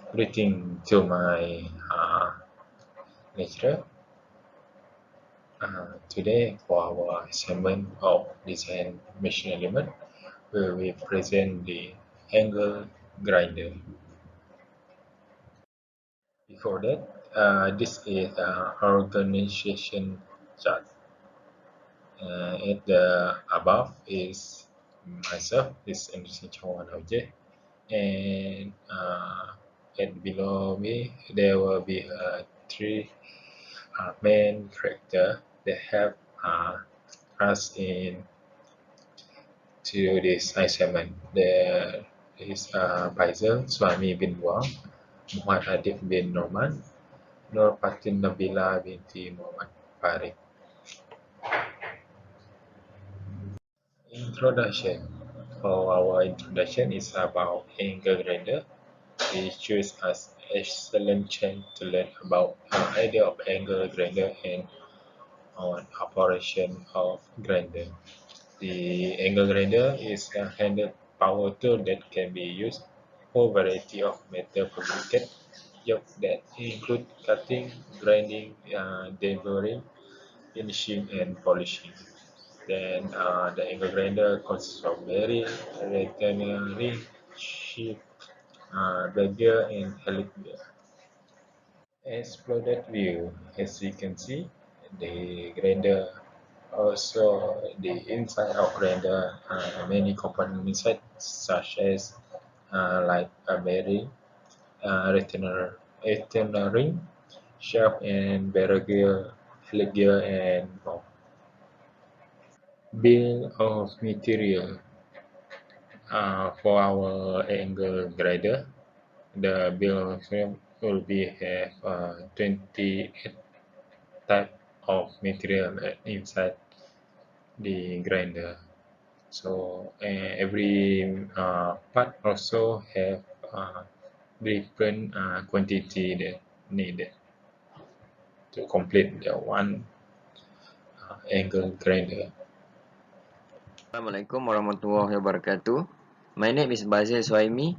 Greeting to my lecturer. Today, for our assignment of design machine element, we will present the angle grinder. Before that, this is an organization chart. At the above is myself, is Aenderson CHAONG, and at below me there will be three main character that have uh, us in to this assignment. There is BAZIL, SUHAIMI bin BUANG, Muhammad Adib bin Norman, Nur Fatin Nabilah binti Muhammad Farid. Introduction. For our introduction is about angle grinder. We choose as excellent chance to learn about the idea of angle grinder and on operation of grinder. The angle grinder is a handheld power tool that can be used for a variety of metal fabricated jobs that include cutting, grinding, delivering, finishing, and polishing. Then the angle grinder consists of bearing, rectangular shape, bevel, and helix gear. Exploded view. As you can see, the grinder also the inside of grinder many components inside such as like a bearing, retainer ring, shaft and barrel gear, helix gear and more. Bill of material for our angle grinder. The bill of material will be have 28 type of material inside the grinder. So every part also have different quantity that needed to complete the one angle grinder. Assalamualaikum warahmatullahi wabarakatuh. My name is BAZIL SUHAIMI,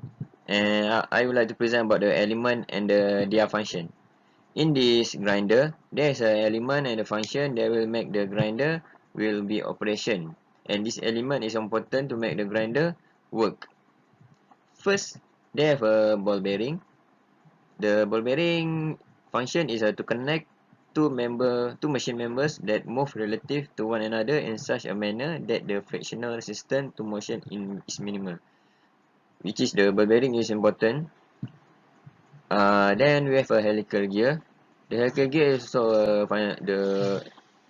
and I would like to present about the element and their function. In this grinder, there is an element and a function that will make the grinder will be operation, and this element is important to make the grinder work. First, they have a ball bearing. The ball bearing function is to connect two machine members that move relative to one another in such a manner that the frictional resistance to motion is minimal, which is the ball bearing is important. Then we have a helical gear. The helical gear is also the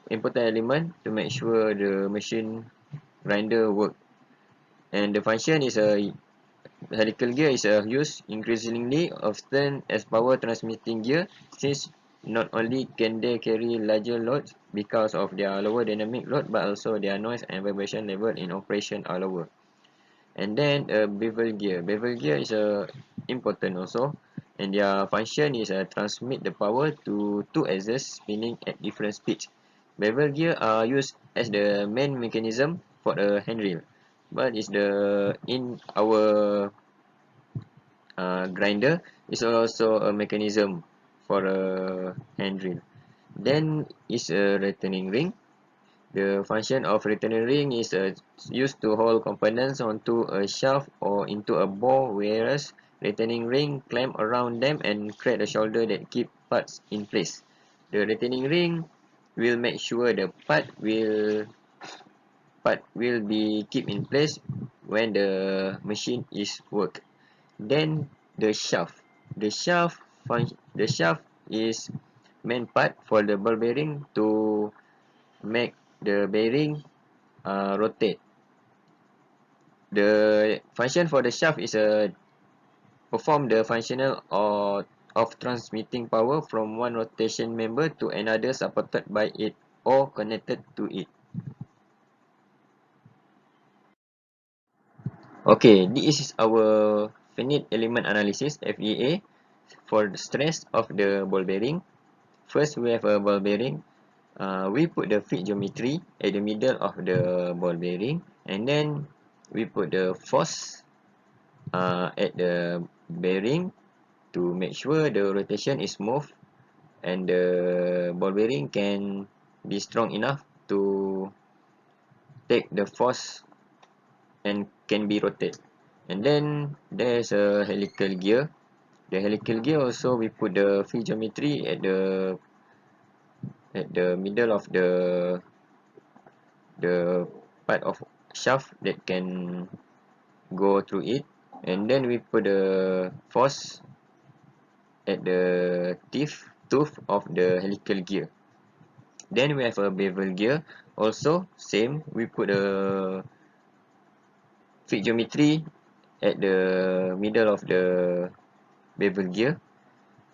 important element to make sure the machine grinder work. And the function is a helical gear is used increasingly often as power transmitting gear, since not only can they carry larger loads because of their lower dynamic load, but also their noise and vibration level in operation are lower. And then a bevel gear. Bevel gear is important also, and their function is transmit the power to two axes spinning at different speeds. Bevel gear are used as the main mechanism for the handrail, but is the in our grinder is also a mechanism for a handrail. Then is a returning ring. The function of returning ring is used to hold components onto a shaft or into a bore, whereas returning ring clamp around them and create a shoulder that keep parts in place. The retaining ring will make sure the part will be keep in place when the machine is work. Then the shaft. The shaft is main part for the ball bearing to make the bearing rotate. The function for the shaft is perform the functional of transmitting power from one rotation member to another supported by it or connected to it. Okay, this is our finite element analysis FEA for the stress of the ball bearing. First, we have a ball bearing. We put the feed geometry at the middle of the ball bearing, and then we put the force at the bearing, to make sure the rotation is smooth and the ball bearing can be strong enough to take the force and can be rotated. And then there's a helical gear. The helical gear also we put the free geometry at the middle of the part of shaft that can go through it, and then we put the force at the tooth of the helical gear. Then we have a bevel gear. Also same, we put a fit geometry at the middle of the bevel gear,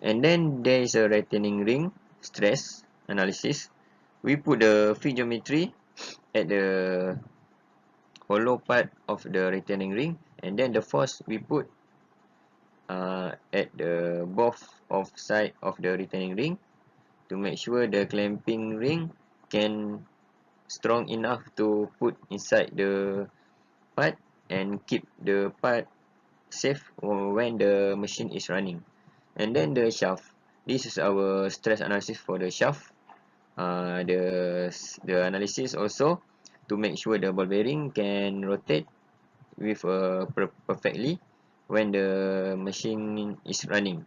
and then there is a retaining ring stress analysis. We put the fit geometry at the hollow part of the retaining ring, and then the force we put at the both of side of the retaining ring to make sure the clamping ring can strong enough to put inside the part and keep the part safe when the machine is running. And then the shaft, this is our stress analysis for the shaft. The analysis also to make sure the ball bearing can rotate with perfectly when the machine is running.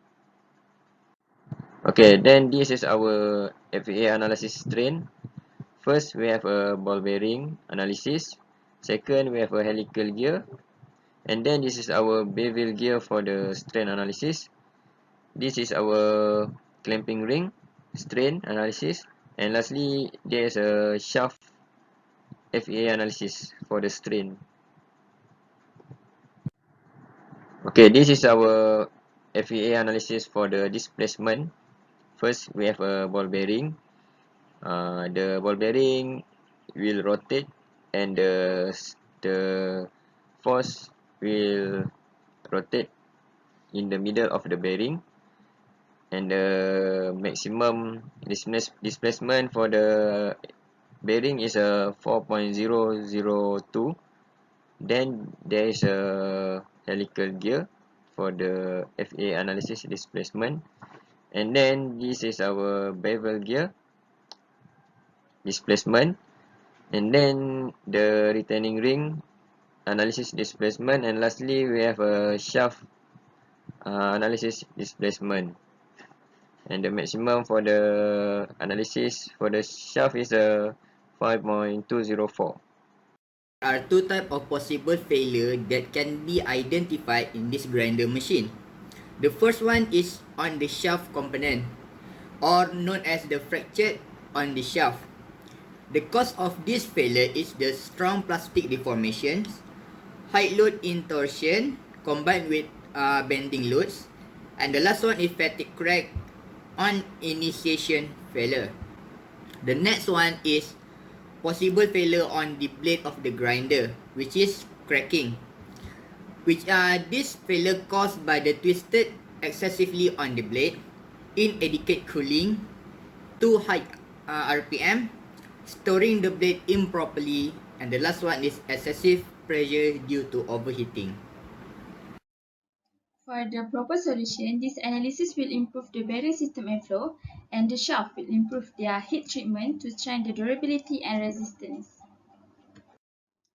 Okay, then this is our FAA analysis strain. First, we have a ball bearing analysis. Second, we have a helical gear. And then this is our bevel gear for the strain analysis. This is our clamping ring strain analysis. And lastly, there's a shaft FAA analysis for the strain. Okay, this is our FAA analysis for the displacement. First, we have a ball bearing. The ball bearing will rotate, and the force will rotate in the middle of the bearing, and the maximum displacement for the bearing is a 4.002. Then there is a helical gear for the FA analysis displacement, and then this is our bevel gear displacement, and then the retaining ring analysis displacement, and lastly we have a shaft analysis displacement. And the maximum for the analysis for the shaft is a 5.204. There are two types of possible failure that can be identified in this grinder machine. The first one is on the shaft component, or known as the fracture on the shaft. The cause of this failure is the strong plastic deformations, high load intorsion combined with bending loads, and the last one is fatigue crack on initiation failure. The next one is possible failure on the blade of the grinder, which is cracking, which are this failure caused by the twisted excessively on the blade, inadequate cooling, too high RPM, storing the blade improperly, and the last one is excessive pressure due to overheating. For the proper solution, this analysis will improve the bearing system airflow, and the shaft will improve their heat treatment to strengthen the durability and resistance.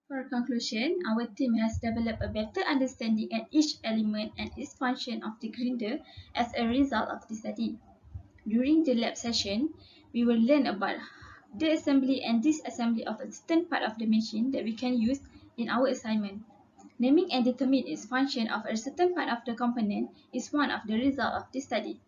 For conclusion, our team has developed a better understanding at each element and its function of the grinder as a result of the study. During the lab session, we will learn about the assembly and disassembly of a certain part of the machine that we can use in our assignment. Naming and determine its function of a certain part of the component is one of the results of this study.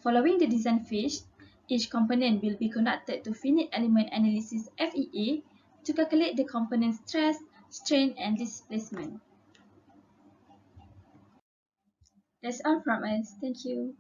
Following the design phase, each component will be conducted to finite element analysis FEA to calculate the component's stress, strain, and displacement. That's all from us. Thank you.